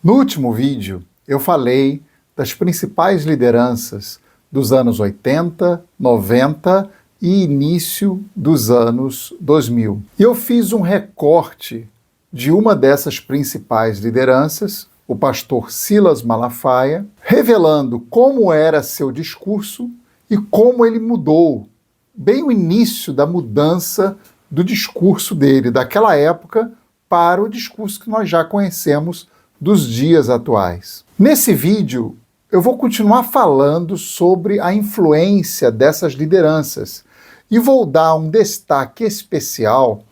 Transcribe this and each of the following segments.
No último vídeo, eu falei das principais lideranças dos anos 80, 90 e início dos anos 2000. E eu fiz um recorte de uma dessas principais lideranças, o pastor Silas Malafaia, revelando como era seu discurso e como ele mudou, bem o início da mudança do discurso dele, daquela época, para o discurso que nós já conhecemos dos dias atuais. Nesse vídeo, eu vou continuar falando sobre a influência dessas lideranças e vou dar um destaque especial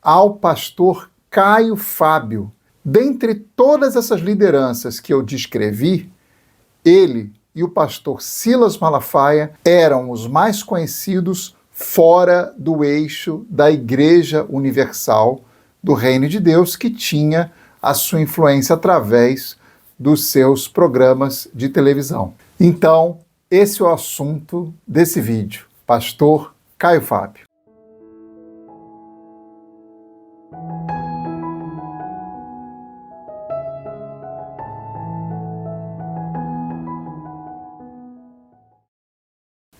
ao pastor Caio Fábio. Dentre todas essas lideranças que eu descrevi, ele e o pastor Silas Malafaia eram os mais conhecidos fora do eixo da Igreja Universal do Reino de Deus, que tinha a sua influência através dos seus programas de televisão. Então, esse é o assunto desse vídeo. Pastor Caio Fábio.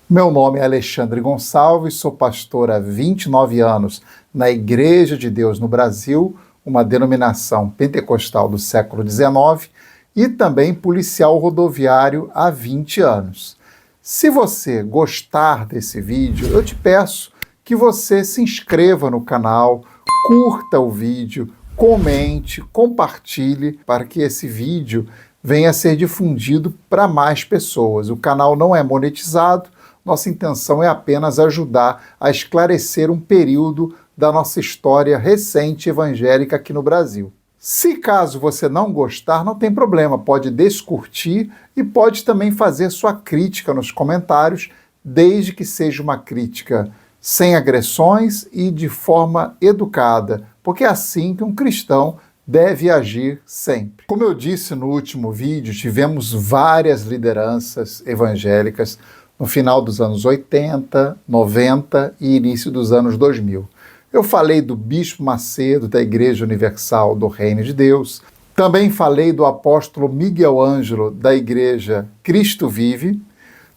Meu nome é Alexandre Gonçalves, sou pastor há 29 anos na Igreja de Deus no Brasil, uma denominação pentecostal do século XIX, e também policial rodoviário há 20 anos. Se você gostar desse vídeo, eu te peço que você se inscreva no canal, curta o vídeo, comente, compartilhe para que esse vídeo venha a ser difundido para mais pessoas. O canal não é monetizado, nossa intenção é apenas ajudar a esclarecer um período da nossa história recente evangélica aqui no Brasil. Se caso você não gostar, não tem problema, pode descurtir e pode também fazer sua crítica nos comentários, desde que seja uma crítica sem agressões e de forma educada, porque é assim que um cristão deve agir sempre. Como eu disse no último vídeo, tivemos várias lideranças evangélicas no final dos anos 80, 90 e início dos anos 2000. Eu falei do Bispo Macedo, da Igreja Universal do Reino de Deus. Também falei do apóstolo Miguel Ângelo, da Igreja Cristo Vive.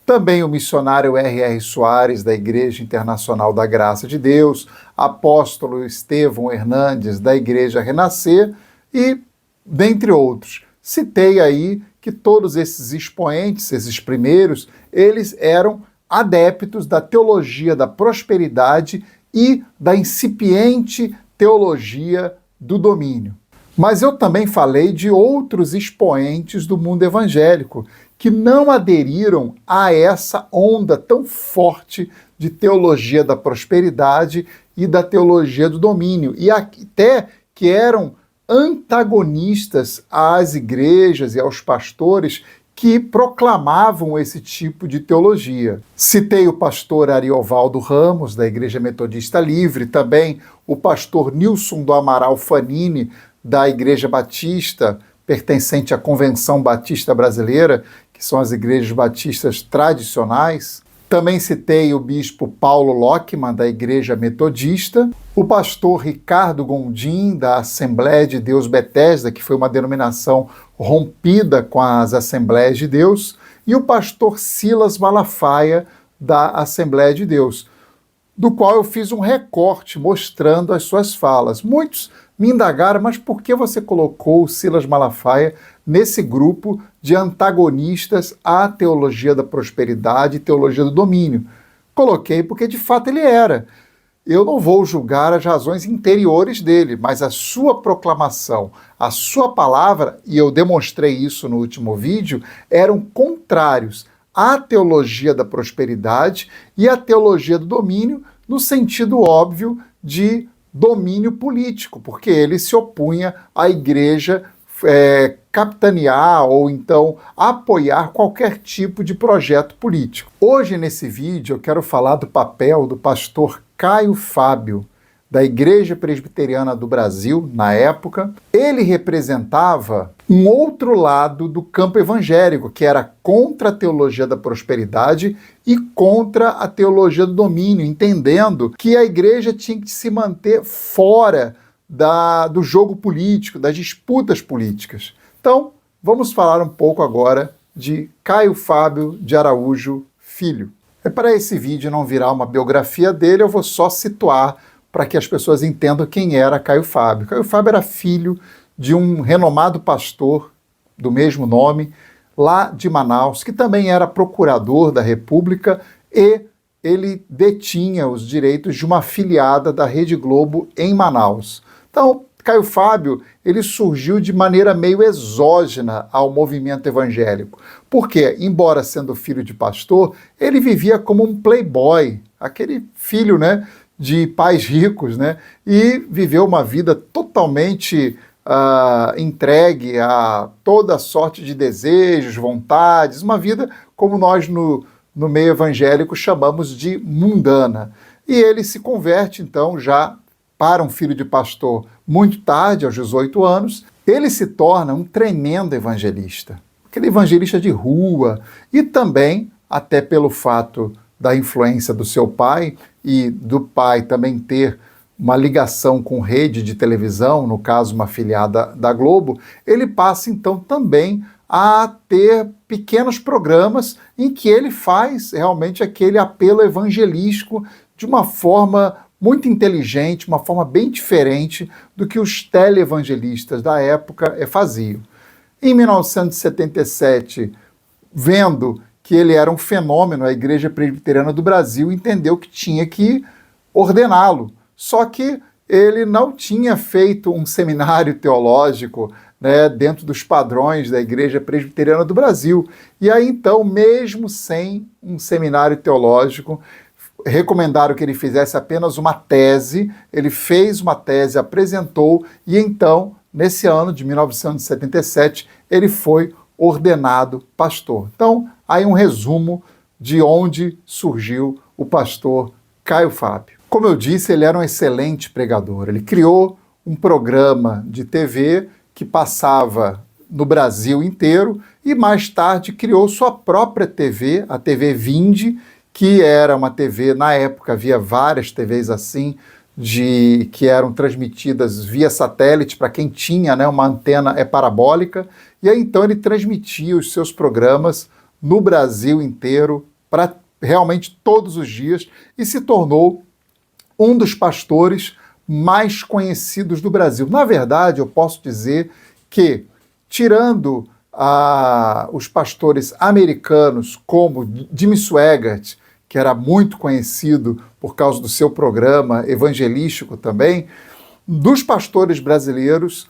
Também o missionário R.R. Soares, da Igreja Internacional da Graça de Deus. Apóstolo Estevão Hernandes, da Igreja Renascer. E, dentre outros, citei aí que todos esses expoentes, esses primeiros, eles eram adeptos da teologia da prosperidade e da incipiente teologia do domínio. Mas eu também falei de outros expoentes do mundo evangélico que não aderiram a essa onda tão forte de teologia da prosperidade e da teologia do domínio, e até que eram antagonistas às igrejas e aos pastores que proclamavam esse tipo de teologia. Citei o pastor Ariovaldo Ramos, da Igreja Metodista Livre, também o pastor Nilson do Amaral Fanini, da Igreja Batista, pertencente à Convenção Batista Brasileira, que são as igrejas batistas tradicionais. Também citei o bispo Paulo Lockman, da Igreja Metodista, o pastor Ricardo Gondim, da Assembleia de Deus Betesda, que foi uma denominação rompida com as Assembleias de Deus, e o pastor Silas Malafaia, da Assembleia de Deus, do qual eu fiz um recorte mostrando as suas falas. Muitos me indagaram, mas por que você colocou o Silas Malafaia nesse grupo de antagonistas à teologia da prosperidade e teologia do domínio? Coloquei porque de fato ele era. Eu não vou julgar as razões interiores dele, mas a sua proclamação, a sua palavra, e eu demonstrei isso no último vídeo, eram contrários à teologia da prosperidade e à teologia do domínio, no sentido óbvio de domínio político, porque ele se opunha à igreja capitanear ou então apoiar qualquer tipo de projeto político. Hoje, nesse vídeo, eu quero falar do papel do pastor Caio Fábio, da Igreja Presbiteriana do Brasil, na época. Ele representava um outro lado do campo evangélico, que era contra a teologia da prosperidade e contra a teologia do domínio, entendendo que a igreja tinha que se manter fora do jogo político, das disputas políticas. Então, vamos falar um pouco agora de Caio Fábio de Araújo Filho. Para esse vídeo não virar uma biografia dele, eu vou só situar para que as pessoas entendam quem era Caio Fábio. Caio Fábio era filho de um renomado pastor do mesmo nome, lá de Manaus, que também era procurador da República, e ele detinha os direitos de uma afiliada da Rede Globo em Manaus. Então, Caio Fábio, ele surgiu de maneira meio exógena ao movimento evangélico, porque, embora sendo filho de pastor, ele vivia como um playboy, aquele filho, né, de pais ricos, né, e viveu uma vida totalmente entregue a toda sorte de desejos, vontades, uma vida como nós no meio evangélico chamamos de mundana. E ele se converte, então, já para um filho de pastor muito tarde, aos 18 anos, ele se torna um tremendo evangelista, aquele evangelista de rua, e também, até pelo fato da influência do seu pai e do pai também ter uma ligação com rede de televisão, no caso uma afiliada da Globo, ele passa então também a ter pequenos programas em que ele faz realmente aquele apelo evangelístico de uma forma muito inteligente, uma forma bem diferente do que os televangelistas da época faziam. Em 1977, vendo que ele era um fenômeno, a Igreja Presbiteriana do Brasil entendeu que tinha que ordená-lo. Só que ele não tinha feito um seminário teológico, né, dentro dos padrões da Igreja Presbiteriana do Brasil. E aí, então, mesmo sem um seminário teológico, recomendaram que ele fizesse apenas uma tese. Ele fez uma tese, apresentou, e então, nesse ano de 1977, ele foi ordenado pastor. Então, aí um resumo de onde surgiu o pastor Caio Fábio. Como eu disse, ele era um excelente pregador. Ele criou um programa de TV que passava no Brasil inteiro e mais tarde criou sua própria TV, a TV Vinde, que era uma TV, na época havia várias TVs assim, que eram transmitidas via satélite para quem tinha, né, uma antena parabólica, e aí então ele transmitia os seus programas no Brasil inteiro, para realmente todos os dias, e se tornou um dos pastores mais conhecidos do Brasil. Na verdade, eu posso dizer que, tirando os pastores americanos, como Jimmy Swaggart, que era muito conhecido por causa do seu programa evangelístico também, dos pastores brasileiros,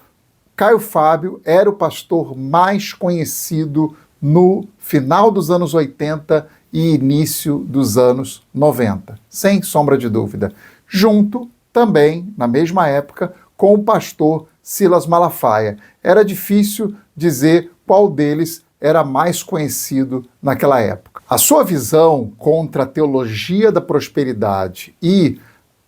Caio Fábio era o pastor mais conhecido no final dos anos 80 e início dos anos 90, sem sombra de dúvida. Junto também, na mesma época, com o pastor Silas Malafaia. Era difícil dizer qual deles era mais conhecido naquela época. A sua visão contra a teologia da prosperidade e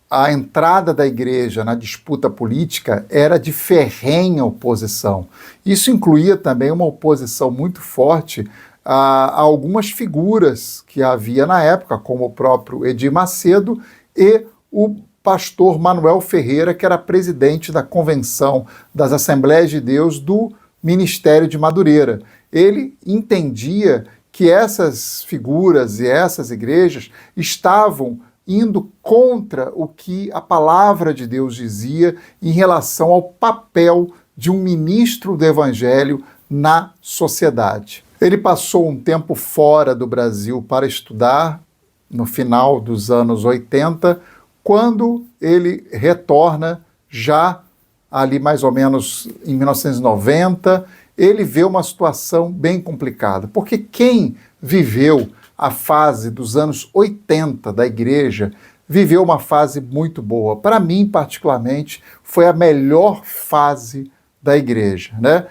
a entrada da igreja na disputa política era de ferrenha oposição. Isso incluía também uma oposição muito forte a algumas figuras que havia na época, como o próprio Edir Macedo e o pastor Manuel Ferreira, que era presidente da Convenção das Assembleias de Deus do Ministério de Madureira. Ele entendia que essas figuras e essas igrejas estavam indo contra o que a palavra de Deus dizia em relação ao papel de um ministro do Evangelho na sociedade. Ele passou um tempo fora do Brasil para estudar, no final dos anos 80, quando ele retorna, já ali mais ou menos em 1990, ele vê uma situação bem complicada, porque quem viveu a fase dos anos 80 da igreja viveu uma fase muito boa. Para mim, particularmente, foi a melhor fase da igreja, né?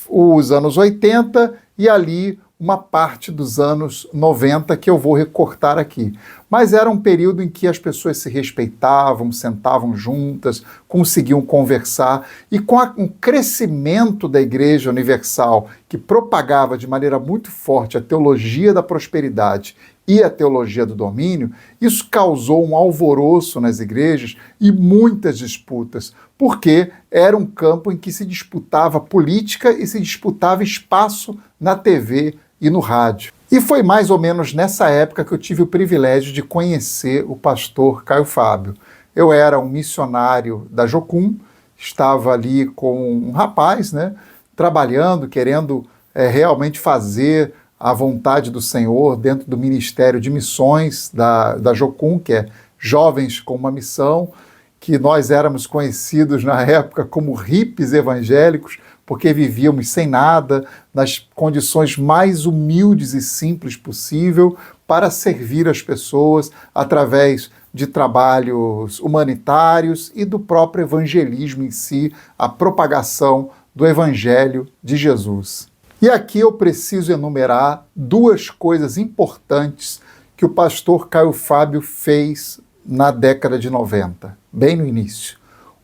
Os anos 80 e ali uma parte dos anos 90 que eu vou recortar aqui. Mas era um período em que as pessoas se respeitavam, sentavam juntas, conseguiam conversar, e com um crescimento da Igreja Universal, que propagava de maneira muito forte a teologia da prosperidade e a teologia do domínio, isso causou um alvoroço nas igrejas e muitas disputas, porque era um campo em que se disputava política e se disputava espaço na TV e no rádio. E foi mais ou menos nessa época que eu tive o privilégio de conhecer o pastor Caio Fábio. Eu era um missionário da Jocum, estava ali com um rapaz, né, trabalhando, querendo realmente fazer a vontade do Senhor dentro do Ministério de Missões da Jocum, que é Jovens com uma Missão, que nós éramos conhecidos na época como hippies evangélicos, porque vivíamos sem nada, nas condições mais humildes e simples possível, para servir as pessoas através de trabalhos humanitários e do próprio evangelismo em si, a propagação do Evangelho de Jesus. E aqui eu preciso enumerar duas coisas importantes que o pastor Caio Fábio fez na década de 90, bem no início.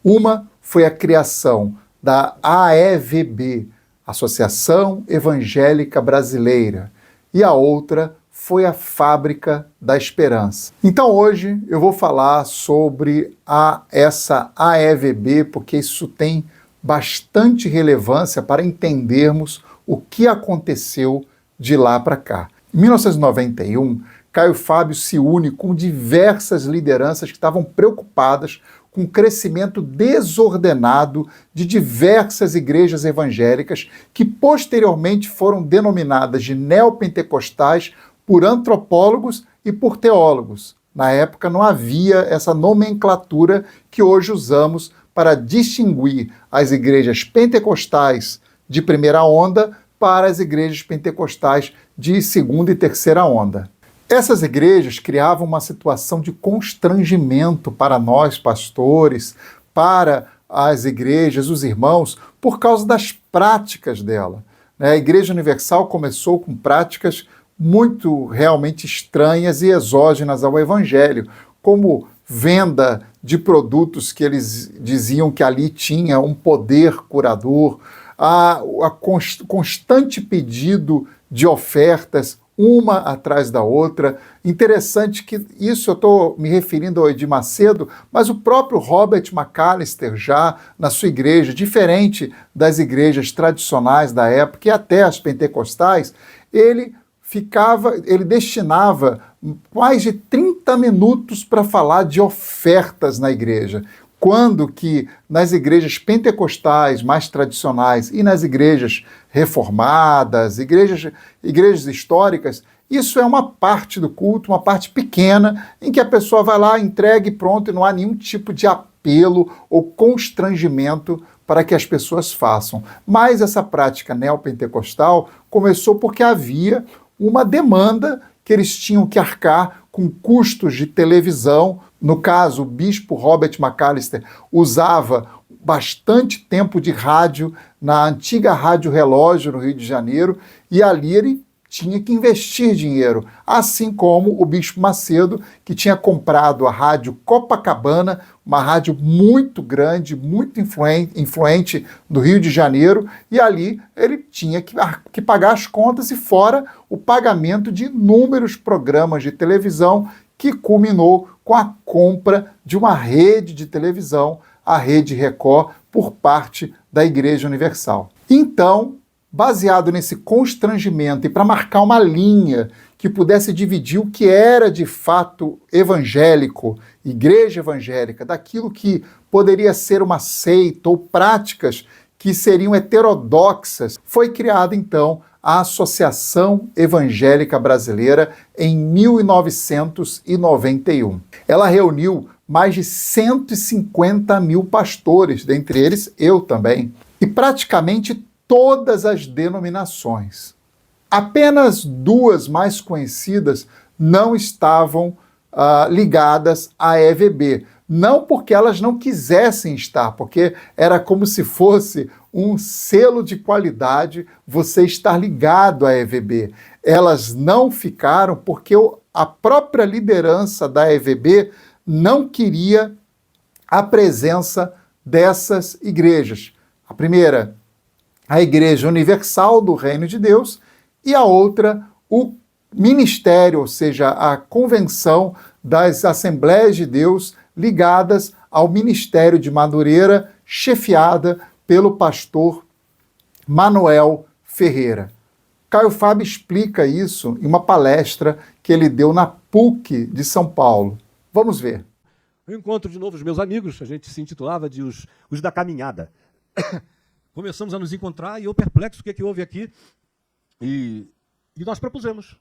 Uma foi a criação da AEVB, Associação Evangélica Brasileira, e a outra foi a Fábrica da Esperança. Então hoje eu vou falar sobre essa AEVB, porque isso tem bastante relevância para entendermos o que aconteceu de lá para cá. Em 1991, Caio Fábio se une com diversas lideranças que estavam preocupadas com o crescimento desordenado de diversas igrejas evangélicas que posteriormente foram denominadas de neopentecostais por antropólogos e por teólogos. Na época não havia essa nomenclatura que hoje usamos para distinguir as igrejas pentecostais de primeira onda para as igrejas pentecostais de segunda e terceira onda. Essas igrejas criavam uma situação de constrangimento para nós, pastores, para as igrejas, os irmãos, por causa das práticas dela. A Igreja Universal começou com práticas muito realmente estranhas e exógenas ao Evangelho, como venda de produtos que eles diziam que ali tinha um poder curador, a constante pedido de ofertas, uma atrás da outra. Interessante que isso eu estou me referindo ao Edir Macedo, mas o próprio Robert McAllister já na sua igreja, diferente das igrejas tradicionais da época e até as pentecostais, ele destinava mais de 30 minutos para falar de ofertas na igreja, quando que nas igrejas pentecostais mais tradicionais e nas igrejas reformadas, igrejas históricas, isso é uma parte do culto, uma parte pequena, em que a pessoa vai lá, entrega e pronto, e não há nenhum tipo de apelo ou constrangimento para que as pessoas façam. Mas essa prática neopentecostal começou porque havia uma demanda que eles tinham que arcar com custos de televisão. No caso, o bispo Robert McAllister usava bastante tempo de rádio na antiga Rádio Relógio, no Rio de Janeiro, e ali ele tinha que investir dinheiro, assim como o bispo Macedo, que tinha comprado a Rádio Copacabana, uma rádio muito grande, muito influente do Rio de Janeiro, e ali ele tinha que pagar as contas e fora o pagamento de inúmeros programas de televisão que culminou com a compra de uma rede de televisão, a Rede Record, por parte da Igreja Universal. Então, baseado nesse constrangimento e para marcar uma linha que pudesse dividir o que era de fato evangélico, igreja evangélica, daquilo que poderia ser uma seita ou práticas que seriam heterodoxas, foi criada então a Associação Evangélica Brasileira em 1991. Ela reuniu mais de 150 mil pastores, dentre eles eu também, e praticamente todas as denominações. Apenas duas mais conhecidas não estavam ligadas à EVB. Não porque elas não quisessem estar, porque era como se fosse um selo de qualidade você estar ligado à EVB. Elas não ficaram porque a própria liderança da EVB não queria a presença dessas igrejas. A primeira, a Igreja Universal do Reino de Deus, e a outra, o ministério, ou seja, a convenção das Assembleias de Deus ligadas ao ministério de Madureira, chefiada pelo pastor Manuel Ferreira. Caio Fábio explica isso em uma palestra que ele deu na PUC de São Paulo. Vamos ver. Eu encontro de novo os meus amigos, a gente se intitulava de os da caminhada. Começamos a nos encontrar e eu perplexo o que houve aqui. E nós propusemos.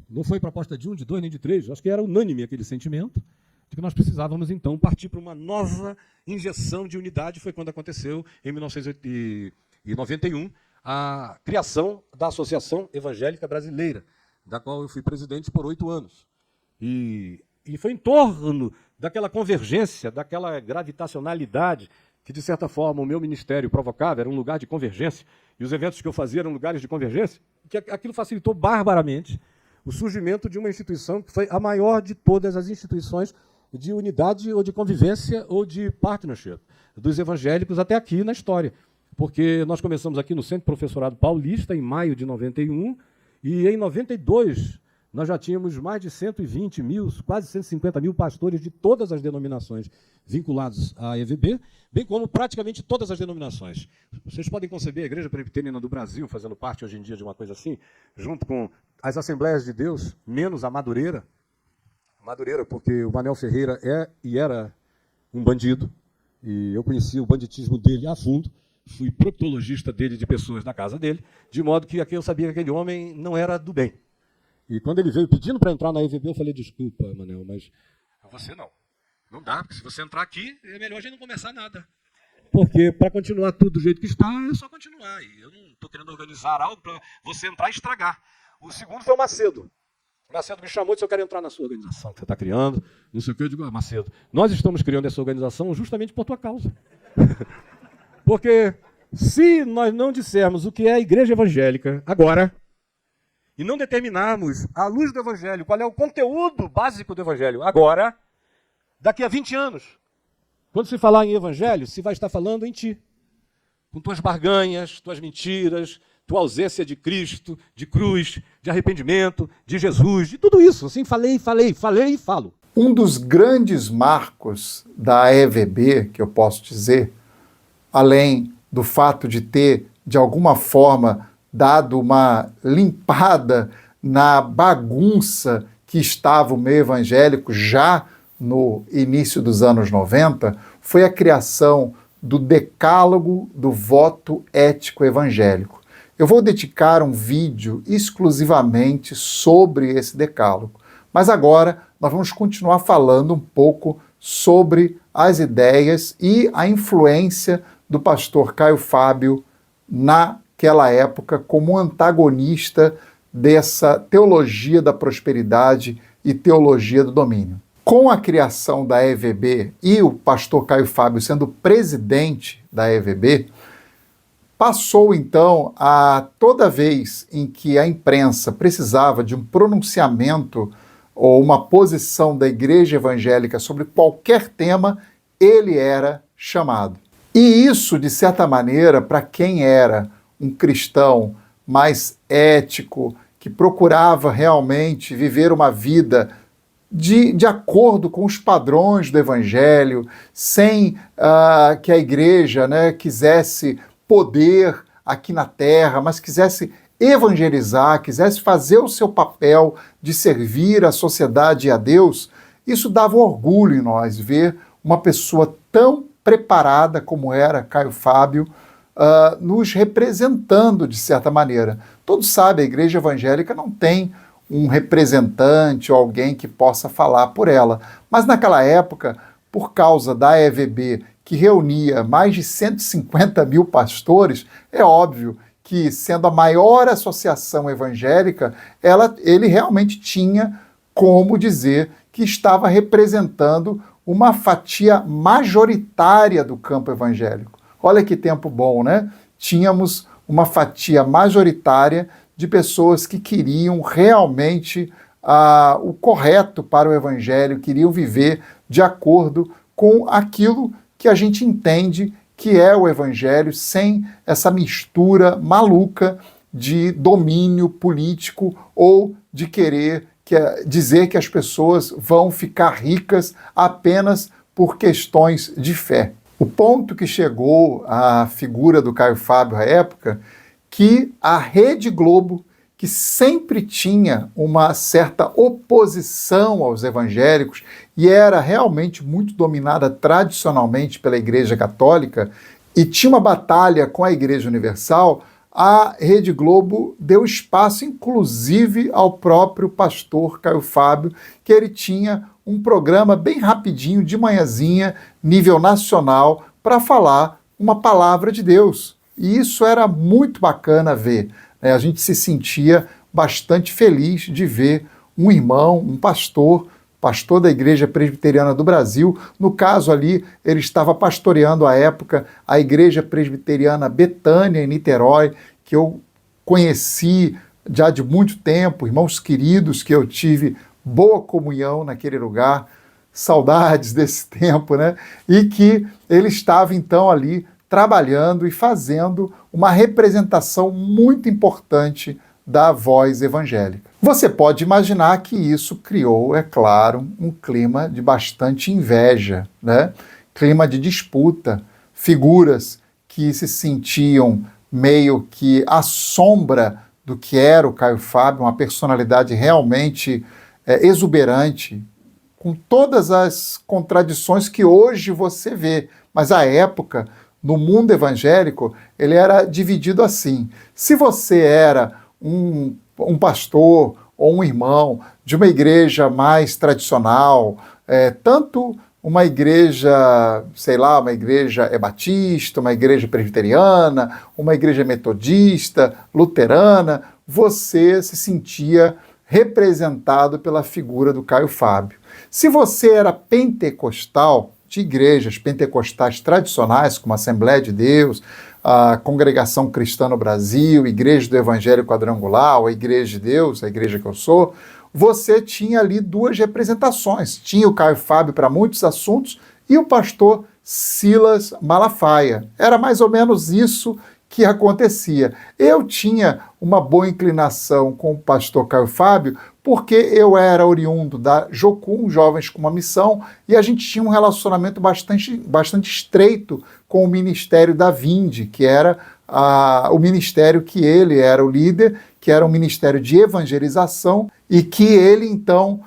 Não foi proposta de um, de dois, nem de três. Acho que era unânime aquele sentimento de que nós precisávamos, então, partir para uma nova injeção de unidade. Foi quando aconteceu, em 1991, a criação da Associação Evangélica Brasileira, da qual eu fui presidente por 8 anos. E foi em torno daquela convergência, daquela gravitacionalidade que, de certa forma, o meu ministério provocava, era um lugar de convergência, e os eventos que eu fazia eram lugares de convergência, que aquilo facilitou barbaramente o surgimento de uma instituição que foi a maior de todas as instituições de unidade ou de convivência ou de partnership dos evangélicos até aqui na história. Porque nós começamos aqui no Centro Professorado Paulista em maio de 91 e em 92 nós já tínhamos mais de 120 mil, quase 150 mil pastores de todas as denominações vinculados à EVB, bem como praticamente todas as denominações. Vocês podem conceber a Igreja Presbiteriana do Brasil fazendo parte hoje em dia de uma coisa assim, junto com as Assembleias de Deus, menos a Madureira. Madureira, porque o Manuel Ferreira é e era um bandido, e eu conheci o banditismo dele a fundo, fui proctologista dele, de pessoas na casa dele, de modo que eu sabia que aquele homem não era do bem. E quando ele veio pedindo para entrar na EVB, eu falei, desculpa, Manuel, mas você não. Não dá, porque se você entrar aqui, é melhor a gente não começar nada. Porque para continuar tudo do jeito que está, é só continuar. E eu não estou querendo organizar algo para você entrar e estragar. O segundo foi o Macedo. O Macedo me chamou e disse, eu quero entrar na sua organização que você está criando. Não sei o que, eu digo, Macedo, nós estamos criando essa organização justamente por tua causa. Porque se nós não dissermos o que é a igreja evangélica agora, e não determinarmos, à luz do Evangelho, qual é o conteúdo básico do Evangelho agora, daqui a 20 anos, quando se falar em Evangelho, se vai estar falando em ti. Com tuas barganhas, tuas mentiras, tua ausência de Cristo, de cruz, de arrependimento, de Jesus, de tudo isso. Assim, falei e falo. Um dos grandes marcos da EVB, que eu posso dizer, além do fato de ter, de alguma forma, dado uma limpada na bagunça que estava o meio evangélico já no início dos anos 90, foi a criação do Decálogo do Voto Ético Evangélico. Eu vou dedicar um vídeo exclusivamente sobre esse decálogo, mas agora nós vamos continuar falando um pouco sobre as ideias e a influência do pastor Caio Fábio naquela época como antagonista dessa teologia da prosperidade e teologia do domínio. Com a criação da EVB e o pastor Caio Fábio sendo presidente da EVB, passou então a toda vez em que a imprensa precisava de um pronunciamento ou uma posição da igreja evangélica sobre qualquer tema, ele era chamado. E isso, de certa maneira, para quem era um cristão mais ético, que procurava realmente viver uma vida de acordo com os padrões do Evangelho, sem que a igreja quisesse poder aqui na terra, mas quisesse evangelizar, quisesse fazer o seu papel de servir a sociedade e a Deus, isso dava orgulho em nós, ver uma pessoa tão preparada como era Caio Fábio, nos representando de certa maneira. Todos sabem, a igreja evangélica não tem um representante ou alguém que possa falar por ela. Mas naquela época, por causa da EVB, que reunia mais de 150 mil pastores, é óbvio que, sendo a maior associação evangélica, ele realmente tinha como dizer que estava representando uma fatia majoritária do campo evangélico. Olha que tempo bom, né? Tínhamos uma fatia majoritária de pessoas que queriam realmente o correto para o Evangelho, queriam viver de acordo com aquilo que a gente entende que é o Evangelho, sem essa mistura maluca de domínio político ou de querer dizer que as pessoas vão ficar ricas apenas por questões de fé. O ponto que chegou à figura do Caio Fábio à época, que a Rede Globo, que sempre tinha uma certa oposição aos evangélicos e era realmente muito dominada tradicionalmente pela Igreja Católica e tinha uma batalha com a Igreja Universal, a Rede Globo deu espaço, inclusive, ao próprio pastor Caio Fábio, que ele tinha um programa bem rapidinho, de manhãzinha, nível nacional, para falar uma palavra de Deus. E isso era muito bacana ver, né? A gente se sentia bastante feliz de ver um irmão, um pastor da Igreja Presbiteriana do Brasil. No caso ali, ele estava pastoreando à época a Igreja Presbiteriana Betânia, em Niterói, que eu conheci já de muito tempo, irmãos queridos, que eu tive boa comunhão naquele lugar, saudades desse tempo, né? E que ele estava então ali trabalhando e fazendo uma representação muito importante da voz evangélica. Você pode imaginar que isso criou, é claro, um clima de bastante inveja, né? Clima de disputa, figuras que se sentiam meio que à sombra do que era o Caio Fábio, uma personalidade realmente exuberante, com todas as contradições que hoje você vê, mas à época, no mundo evangélico, ele era dividido assim. Se você era um pastor ou um irmão de uma igreja mais tradicional, tanto uma igreja, sei lá, uma igreja batista, uma igreja presbiteriana, uma igreja metodista, luterana, você se sentia representado pela figura do Caio Fábio. Se você era pentecostal, de igrejas pentecostais tradicionais, como a Assembleia de Deus, a Congregação Cristã no Brasil, Igreja do Evangelho Quadrangular, a Igreja de Deus, a igreja que eu sou, você tinha ali duas representações. Tinha o Caio Fábio para muitos assuntos e o pastor Silas Malafaia. Era mais ou menos isso que acontecia. Eu tinha uma boa inclinação com o pastor Caio Fábio, porque eu era oriundo da Jocum, Jovens com uma Missão, e a gente tinha um relacionamento bastante estreito com o ministério da Vinde, que era o ministério que ele era o líder, que era um ministério de evangelização, e que ele, então,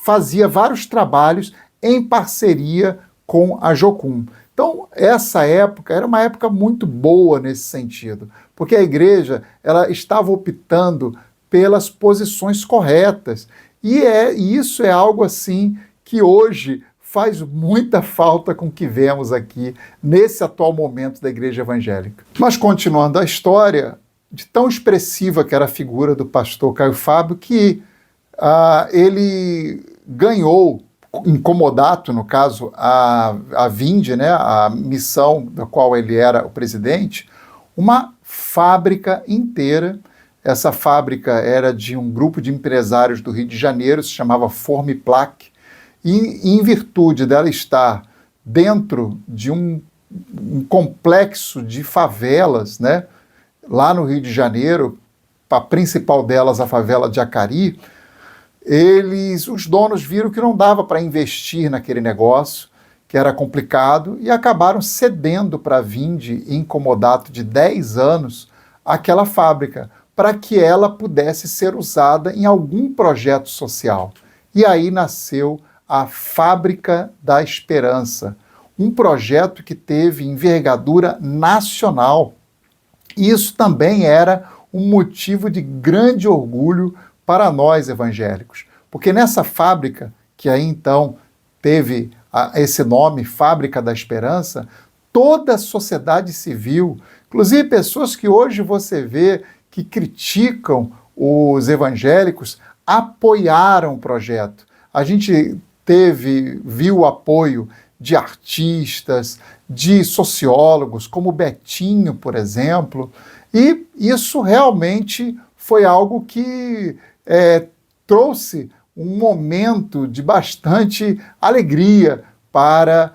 fazia vários trabalhos em parceria com a Jocum. Então, essa época era uma época muito boa nesse sentido, porque a igreja ela estava optando pelas posições corretas. E isso é algo assim que hoje faz muita falta com o que vemos aqui nesse atual momento da igreja evangélica. Mas continuando a história, de tão expressiva que era a figura do pastor Caio Fábio, que ele ganhou, incomodato, no caso, a Vinde, né, a missão da qual ele era o presidente, uma fábrica inteira. Essa fábrica era de um grupo de empresários do Rio de Janeiro, se chamava Formiplac, e em virtude dela estar dentro de um complexo de favelas, né, lá no Rio de Janeiro, a principal delas, a favela de Acari, os donos viram que não dava para investir naquele negócio, que era complicado, e acabaram cedendo para a Vinde, em comodato de 10 anos, aquela fábrica, para que ela pudesse ser usada em algum projeto social. E aí nasceu a Fábrica da Esperança, um projeto que teve envergadura nacional. E isso também era um motivo de grande orgulho para nós evangélicos, porque nessa fábrica, que aí então teve esse nome, Fábrica da Esperança, toda a sociedade civil, inclusive pessoas que hoje você vê que criticam os evangélicos, apoiaram o projeto. A gente viu o apoio de artistas, de sociólogos, como Betinho, por exemplo, e isso realmente foi algo que trouxe um momento de bastante alegria para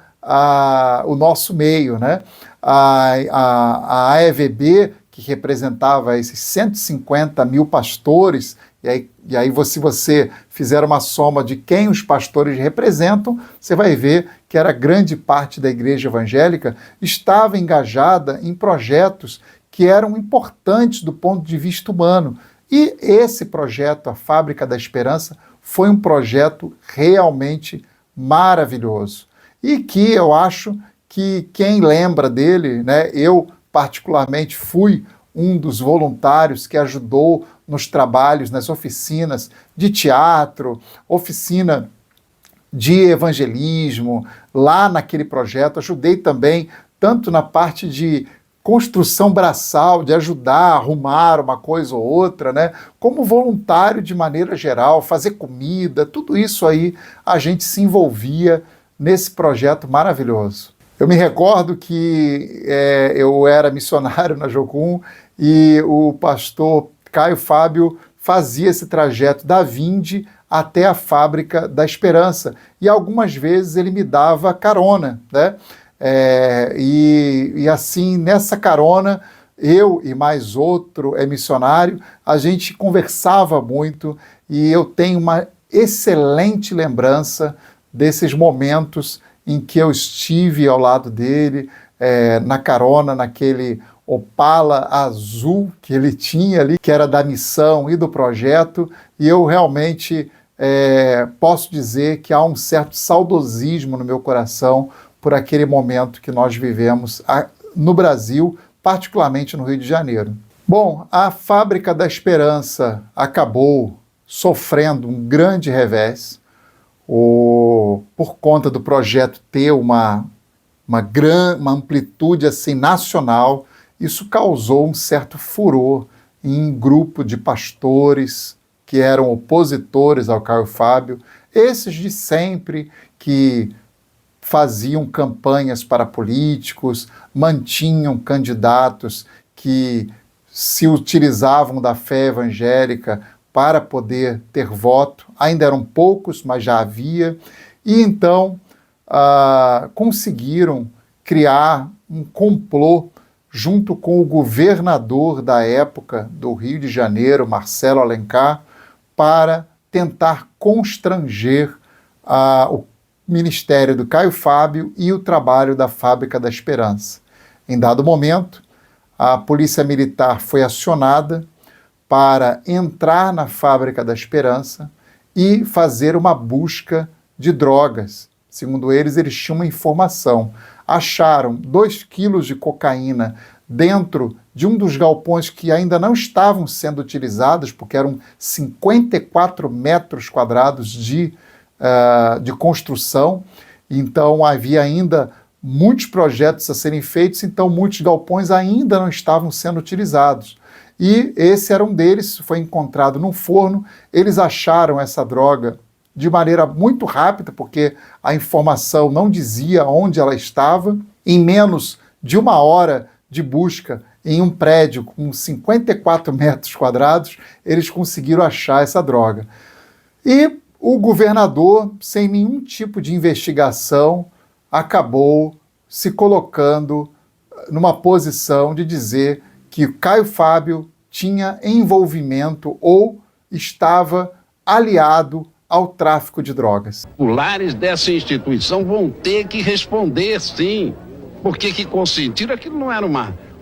o nosso meio, né? A AEVB, que representava esses 150 mil pastores, e aí se você fizer uma soma de quem os pastores representam, você vai ver que era grande parte da igreja evangélica estava engajada em projetos que eram importantes do ponto de vista humano. E esse projeto, a Fábrica da Esperança, foi um projeto realmente maravilhoso. E que eu acho que quem lembra dele, né, eu particularmente fui um dos voluntários que ajudou nos trabalhos, nas oficinas de teatro, oficina de evangelismo, lá naquele projeto. Ajudei também tanto na parte de construção braçal, de ajudar a arrumar uma coisa ou outra, né? Como voluntário de maneira geral, fazer comida, tudo isso aí a gente se envolvia nesse projeto maravilhoso. Eu me recordo que eu era missionário na Jocum e o pastor Caio Fábio fazia esse trajeto da Vinde até a Fábrica da Esperança. E algumas vezes ele me dava carona, né? E assim, nessa carona, eu e mais outro missionário, a gente conversava muito e eu tenho uma excelente lembrança desses momentos em que eu estive ao lado dele, na carona, naquele Opala azul que ele tinha ali, que era da missão e do projeto, e eu realmente posso dizer que há um certo saudosismo no meu coração por aquele momento que nós vivemos no Brasil, particularmente no Rio de Janeiro. Bom, a Fábrica da Esperança acabou sofrendo um grande revés, por conta do projeto ter uma amplitude assim, nacional. Isso causou um certo furor em grupo de pastores que eram opositores ao Caio Fábio, esses de sempre que faziam campanhas para políticos, mantinham candidatos que se utilizavam da fé evangélica para poder ter voto. Ainda eram poucos, mas já havia. E então conseguiram criar um complô junto com o governador da época do Rio de Janeiro, Marcelo Alencar, para tentar constranger o ministério do Caio Fábio e o trabalho da Fábrica da Esperança. Em dado momento, a Polícia Militar foi acionada para entrar na Fábrica da Esperança e fazer uma busca de drogas. Segundo eles tinham uma informação. Acharam 2 quilos de cocaína dentro de um dos galpões que ainda não estavam sendo utilizados, porque eram 54 metros quadrados de construção. Então havia ainda muitos projetos a serem feitos, então muitos galpões ainda não estavam sendo utilizados. E esse era um deles, foi encontrado num forno. Eles acharam essa droga de maneira muito rápida, porque a informação não dizia onde ela estava. Em menos de 1 hora de busca em um prédio com 54 metros quadrados, eles conseguiram achar essa droga. E o governador, sem nenhum tipo de investigação, acabou se colocando numa posição de dizer que o Caio Fábio tinha envolvimento ou estava aliado ao tráfico de drogas. Os lares dessa instituição vão ter que responder, sim. Porque que consentiram, aquilo não era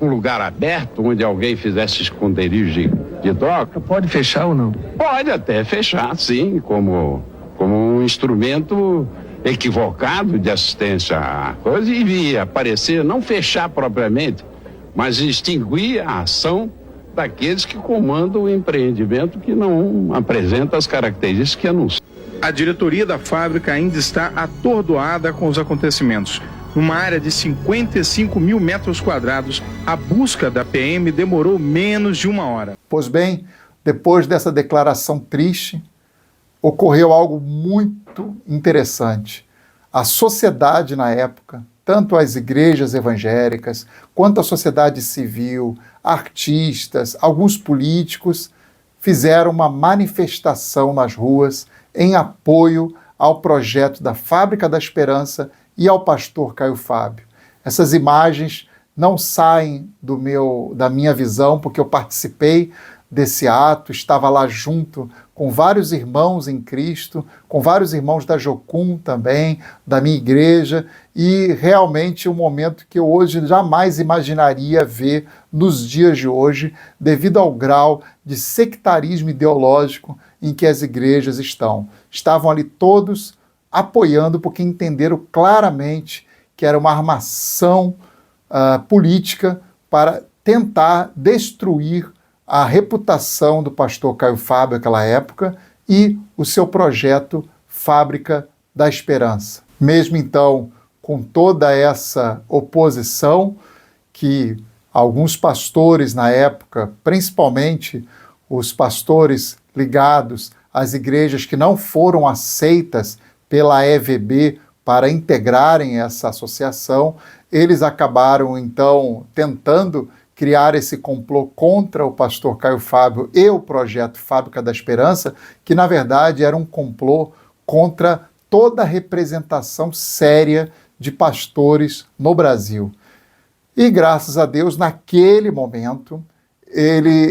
um lugar aberto onde alguém fizesse esconderijo de droga. Pode fechar ou não? Pode até fechar, sim, como um instrumento equivocado de assistência à coisa, e via aparecer, não fechar propriamente, mas extinguir a ação daqueles que comandam o empreendimento que não apresenta as características que anunciam. A diretoria da fábrica ainda está atordoada com os acontecimentos. Numa área de 55 mil metros quadrados, a busca da PM demorou menos de 1 hora. Pois bem, depois dessa declaração triste, ocorreu algo muito interessante. A sociedade na época, tanto as igrejas evangélicas, quanto a sociedade civil, artistas, alguns políticos, fizeram uma manifestação nas ruas em apoio ao projeto da Fábrica da Esperança e ao pastor Caio Fábio. Essas imagens não saem da minha visão, porque eu participei desse ato, estava lá junto com vários irmãos em Cristo, com vários irmãos da Jocum também, da minha igreja, e realmente um momento que eu hoje jamais imaginaria ver nos dias de hoje, devido ao grau de sectarismo ideológico em que as igrejas estão. Estavam ali todos apoiando, porque entenderam claramente que era uma armação política para tentar destruir a reputação do pastor Caio Fábio naquela época e o seu projeto Fábrica da Esperança. Mesmo então, com toda essa oposição que alguns pastores na época, principalmente os pastores ligados às igrejas que não foram aceitas pela EVB para integrarem essa associação, eles acabaram então tentando criar esse complô contra o pastor Caio Fábio e o projeto Fábrica da Esperança, que na verdade era um complô contra toda a representação séria de pastores no Brasil. E graças a Deus, naquele momento,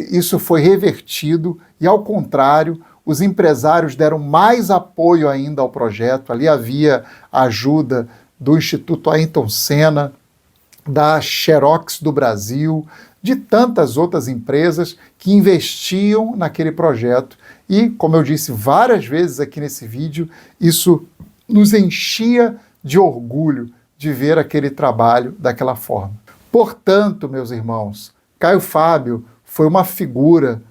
isso foi revertido e, ao contrário, os empresários deram mais apoio ainda ao projeto. Ali havia a ajuda do Instituto Ayrton Senna, da Xerox do Brasil, de tantas outras empresas que investiam naquele projeto. E, como eu disse várias vezes aqui nesse vídeo, isso nos enchia de orgulho de ver aquele trabalho daquela forma. Portanto, meus irmãos, Caio Fábio foi uma figura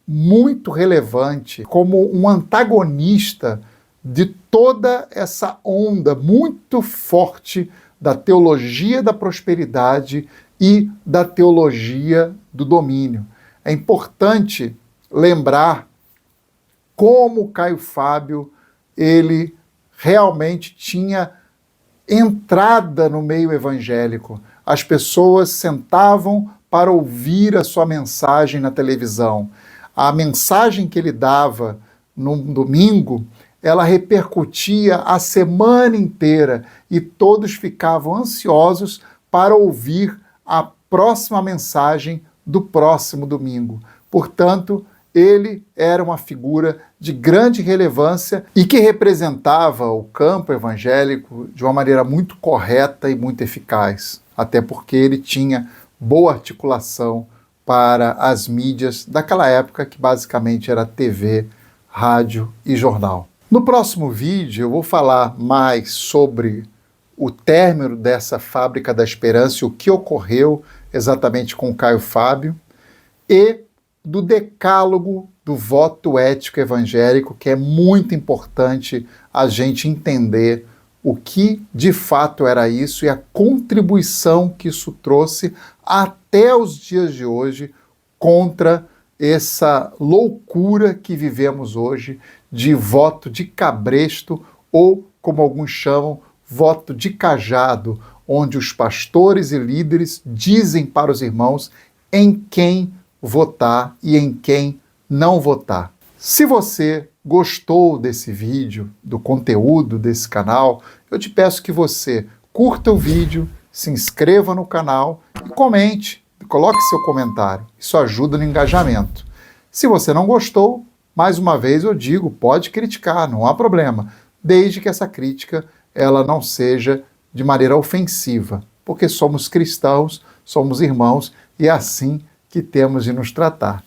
muito relevante como um antagonista de toda essa onda muito forte da teologia da prosperidade e da teologia do domínio. É importante lembrar como Caio Fábio ele realmente tinha entrada no meio evangélico. As pessoas sentavam para ouvir a sua mensagem na televisão. A mensagem que ele dava no domingo, ela repercutia a semana inteira e todos ficavam ansiosos para ouvir a próxima mensagem do próximo domingo. Portanto, ele era uma figura de grande relevância e que representava o campo evangélico de uma maneira muito correta e muito eficaz, até porque ele tinha boa articulação para as mídias daquela época, que basicamente era TV, rádio e jornal. No próximo vídeo eu vou falar mais sobre o término dessa Fábrica da Esperança e o que ocorreu exatamente com Caio Fábio, e do decálogo do voto ético evangélico, que é muito importante a gente entender o que de fato era isso e a contribuição que isso trouxe até os dias de hoje contra essa loucura que vivemos hoje de voto de cabresto ou, como alguns chamam, voto de cajado, onde os pastores e líderes dizem para os irmãos em quem votar e em quem não votar. Se você gostou desse vídeo, do conteúdo desse canal, eu te peço que você curta o vídeo, se inscreva no canal e comente, coloque seu comentário. Isso ajuda no engajamento. Se você não gostou, mais uma vez eu digo, pode criticar, não há problema, desde que essa crítica ela não seja de maneira ofensiva, porque somos cristãos, somos irmãos e é assim que temos de nos tratar.